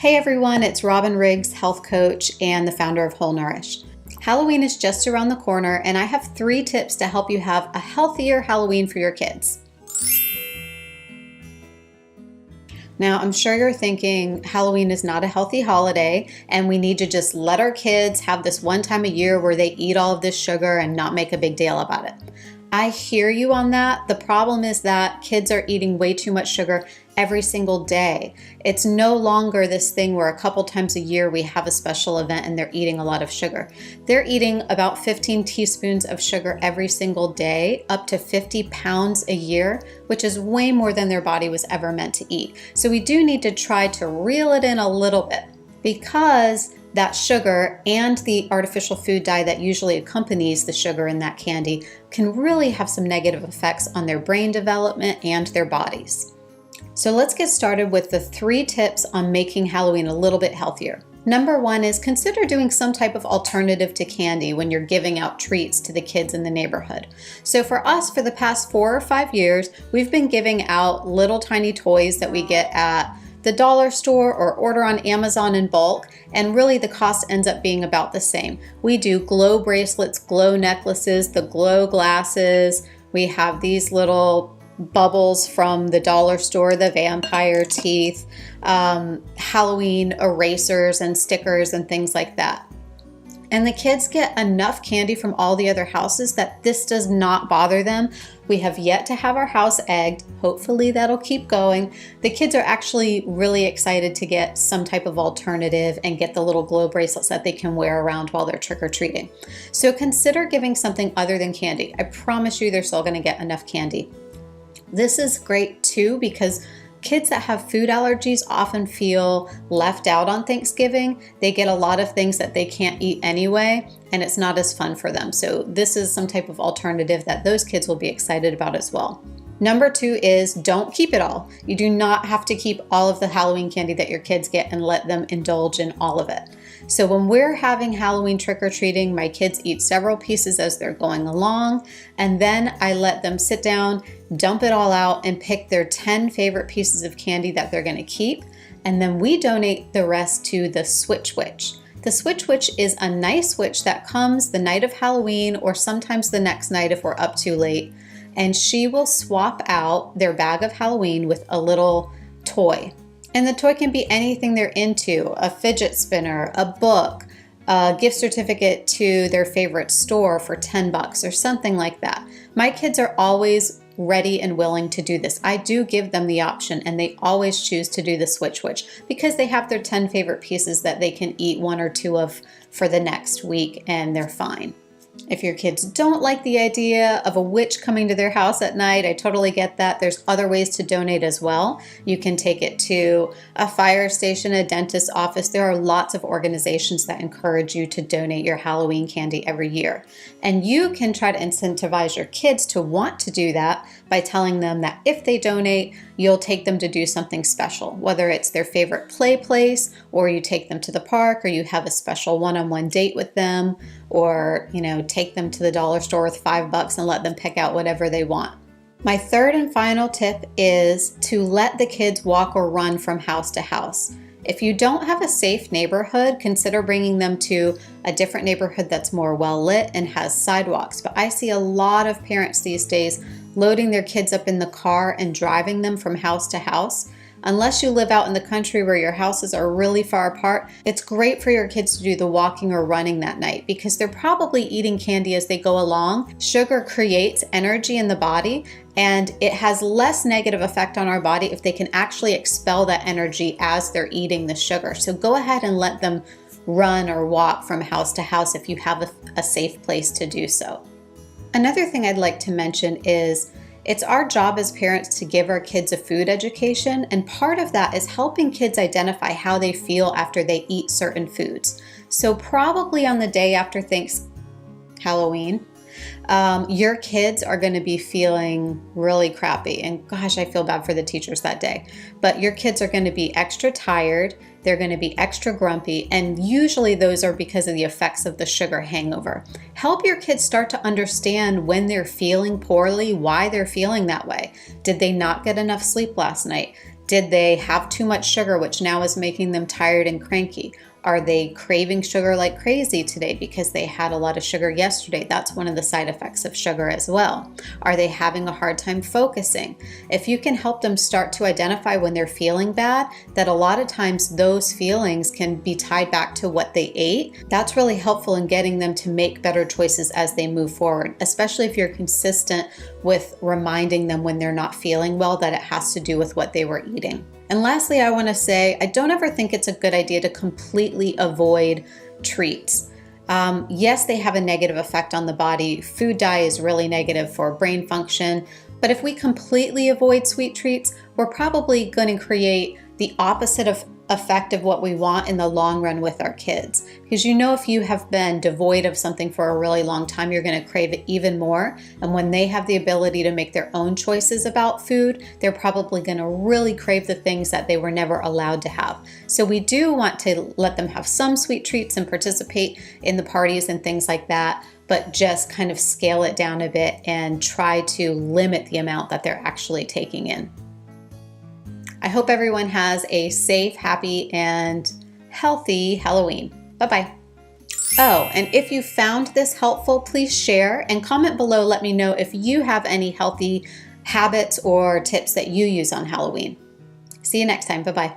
Hey everyone, it's Robin Riggs, health coach and the founder of Whole Nourish. Halloween is just around the corner and I have 3 tips to help you have a healthier Halloween for your kids. Now, I'm sure you're thinking Halloween is not a healthy holiday and we need to just let our kids have this one time a year where they eat all of this sugar and not make a big deal about it. I hear you on that. The problem is that kids are eating way too much sugar every single day. It's no longer this thing where a couple times a year we have a special event and they're eating a lot of sugar. They're eating about 15 teaspoons of sugar every single day, up to 50 pounds a year, which is way more than their body was ever meant to eat. So we do need to try to reel it in a little bit, because that sugar and the artificial food dye that usually accompanies the sugar in that candy can really have some negative effects on their brain development and their bodies. So let's get started with the 3 tips on making Halloween a little bit healthier. Number 1 is consider doing some type of alternative to candy when you're giving out treats to the kids in the neighborhood. So for us, for the past 4 or 5 years, we've been giving out little tiny toys that we get at the dollar store or order on Amazon in bulk, and really the cost ends up being about the same. We do glow bracelets, glow necklaces, the glow glasses. We have these little bubbles from the dollar store, the vampire teeth, Halloween erasers and stickers and things like that. And the kids get enough candy from all the other houses that this does not bother them. We have yet to have our house egged. Hopefully that'll keep going. The kids are actually really excited to get some type of alternative and get the little glow bracelets that they can wear around while they're trick-or-treating. So consider giving something other than candy. I promise you they're still gonna get enough candy. This is great too, because kids that have food allergies often feel left out on Thanksgiving. They get a lot of things that they can't eat anyway, and it's not as fun for them. So this is some type of alternative that those kids will be excited about as well. Number 2 is don't keep it all. You do not have to keep all of the Halloween candy that your kids get and let them indulge in all of it. So when we're having Halloween trick-or-treating, my kids eat several pieces as they're going along, and then I let them sit down, dump it all out, and pick their 10 favorite pieces of candy that they're gonna keep, and then we donate the rest to the Switch Witch. The Switch Witch is a nice witch that comes the night of Halloween or sometimes the next night if we're up too late, and she will swap out their bag of Halloween with a little toy. And the toy can be anything they're into, a fidget spinner, a book, a gift certificate to their favorite store for $10 or something like that. My kids are always ready and willing to do this. I do give them the option and they always choose to do the Switch Witch because they have their 10 favorite pieces that they can eat 1 or 2 of for the next week and they're fine. If your kids don't like the idea of a witch coming to their house at night, I totally get that. There's other ways to donate as well. You can take it to a fire station, a dentist's office. There are lots of organizations that encourage you to donate your Halloween candy every year. And you can try to incentivize your kids to want to do that by telling them that if they donate, you'll take them to do something special, whether it's their favorite play place, or you take them to the park, or you have a special one-on-one date with them, or take them to the dollar store with $5 and let them pick out whatever they want. My 3rd and final tip is to let the kids walk or run from house to house. If you don't have a safe neighborhood, consider bringing them to a different neighborhood that's more well lit and has sidewalks. But I see a lot of parents these days loading their kids up in the car and driving them from house to house. Unless you live out in the country where your houses are really far apart, it's great for your kids to do the walking or running that night because they're probably eating candy as they go along. Sugar creates energy in the body and it has less negative effect on our body if they can actually expel that energy as they're eating the sugar. So go ahead and let them run or walk from house to house if you have a safe place to do so. Another thing I'd like to mention is it's our job as parents to give our kids a food education, and part of that is helping kids identify how they feel after they eat certain foods. So probably on the day after Halloween, your kids are going to be feeling really crappy, and gosh, I feel bad for the teachers that day, but your kids are going to be extra tired, they're going to be extra grumpy, and usually those are because of the effects of the sugar hangover. Help your kids start to understand when they're feeling poorly, why they're feeling that way. Did they not get enough sleep last night? Did they have too much sugar, which now is making them tired and cranky? Are they craving sugar like crazy today because they had a lot of sugar yesterday? That's one of the side effects of sugar as well. Are they having a hard time focusing? If you can help them start to identify when they're feeling bad, that a lot of times those feelings can be tied back to what they ate, that's really helpful in getting them to make better choices as they move forward, especially if you're consistent with reminding them when they're not feeling well that it has to do with what they were eating. And lastly, I want to say, I don't ever think it's a good idea to completely avoid treats. Yes, they have a negative effect on the body. Food dye is really negative for brain function. But if we completely avoid sweet treats, we're probably going to create the opposite of effect of what we want in the long run with our kids. Because if you have been devoid of something for a really long time, you're going to crave it even more. And when they have the ability to make their own choices about food, they're probably going to really crave the things that they were never allowed to have. So we do want to let them have some sweet treats and participate in the parties and things like that, but just kind of scale it down a bit and try to limit the amount that they're actually taking in. I hope everyone has a safe, happy, and healthy Halloween. Bye-bye. Oh, and if you found this helpful, please share and comment below. Let me know if you have any healthy habits or tips that you use on Halloween. See you next time. Bye-bye.